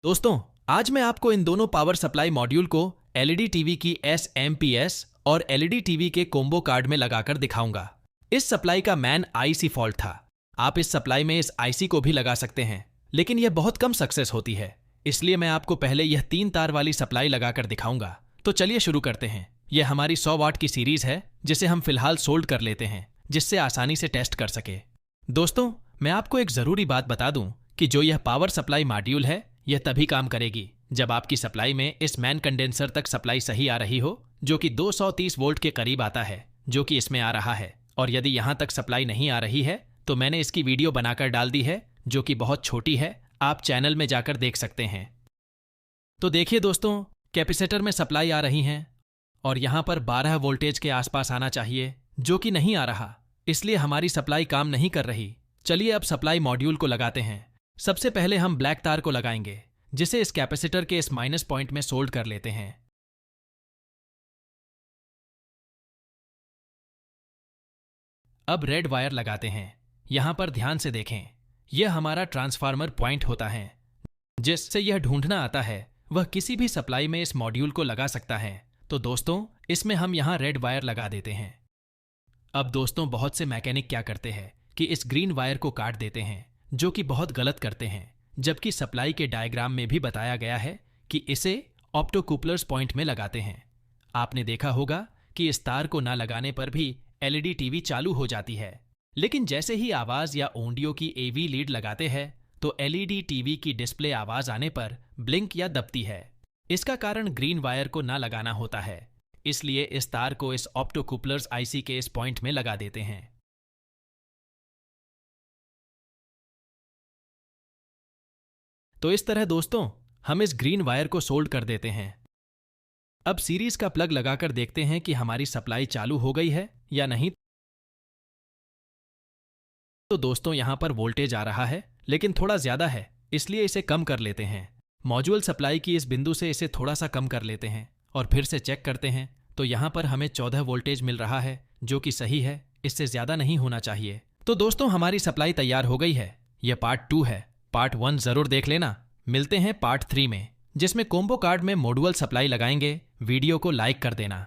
दोस्तों, आज मैं आपको इन दोनों पावर सप्लाई मॉड्यूल को एलईडी टीवी की एसएमपीएस और एलईडी टीवी के कोम्बो कार्ड में लगाकर दिखाऊंगा। इस सप्लाई का मैन आईसी फॉल्ट था। आप इस सप्लाई में इस आईसी को भी लगा सकते हैं, लेकिन यह बहुत कम सक्सेस होती है। इसलिए मैं आपको पहले यह 3 तार वाली सप्लाई लगाकर दिखाऊंगा। तो चलिए शुरू करते हैं। यह हमारी 100 वाट की सीरीज है, जिसे हम फिलहाल सोल्ड कर लेते हैं, जिससे आसानी से टेस्ट कर सके। दोस्तों, मैं आपको एक जरूरी बात बता दूं कि जो यह पावर सप्लाई मॉड्यूल है, यह तभी काम करेगी जब आपकी सप्लाई में इस मैन कंडेंसर तक सप्लाई सही आ रही हो, जो कि 230 वोल्ट के करीब आता है, जो कि इसमें आ रहा है। और यदि यहां तक सप्लाई नहीं आ रही है तो मैंने इसकी वीडियो बनाकर डाल दी है, जो कि बहुत छोटी है। आप चैनल में जाकर देख सकते हैं। तो देखिए दोस्तों, कैपेसिटर में सप्लाई आ रही है और यहां पर 12 वोल्टेज के आसपास आना चाहिए, जो कि नहीं आ रहा। इसलिए हमारी सप्लाई काम नहीं कर रही। चलिए अब सप्लाई मॉड्यूल को लगाते हैं। सबसे पहले हम ब्लैक तार को लगाएंगे, जिसे इस कैपेसिटर के इस माइनस पॉइंट में सोल्ड कर लेते हैं। अब रेड वायर लगाते हैं। यहां पर ध्यान से देखें, यह हमारा ट्रांसफार्मर पॉइंट होता है, जिससे यह ढूंढना आता है वह किसी भी सप्लाई में इस मॉड्यूल को लगा सकता है। तो दोस्तों, इसमें हम यहां रेड वायर लगा देते हैं। अब दोस्तों, बहुत से मैकेनिक क्या करते हैं कि इस ग्रीन वायर को काट देते हैं, जो कि बहुत गलत करते हैं, जबकि सप्लाई के डायग्राम में भी बताया गया है कि इसे ऑप्टोकूपलर्स पॉइंट में लगाते हैं। आपने देखा होगा कि इस तार को ना लगाने पर भी एलईडी टीवी चालू हो जाती है, लेकिन जैसे ही आवाज या ऑडियो की एवी लीड लगाते हैं तो एलईडी टीवी की डिस्प्ले आवाज आने पर ब्लिंक या दबती है। इसका कारण ग्रीन वायर को ना लगाना होता है। इसलिए इस तार को इस ऑप्टोकूपलर्स आईसी के इस पॉइंट में लगा देते हैं। तो इस तरह दोस्तों, हम इस ग्रीन वायर को सोल्ड कर देते हैं। अब सीरीज का प्लग लगाकर देखते हैं कि हमारी सप्लाई चालू हो गई है या नहीं। तो दोस्तों, यहां पर वोल्टेज आ रहा है, लेकिन थोड़ा ज्यादा है, इसलिए इसे कम कर लेते हैं। मॉड्यूल सप्लाई की इस बिंदु से इसे थोड़ा सा कम कर लेते हैं और फिर से चेक करते हैं। तो यहां पर हमें 14 वोल्टेज मिल रहा है, जो कि सही है। इससे ज्यादा नहीं होना चाहिए। तो दोस्तों, हमारी सप्लाई तैयार हो गई है। यह पार्ट 2 है। पार्ट 1 जरूर देख लेना। मिलते हैं पार्ट 3 में, जिसमें कोम्बो कार्ड में मॉड्यूल सप्लाई लगाएंगे। वीडियो को लाइक कर देना।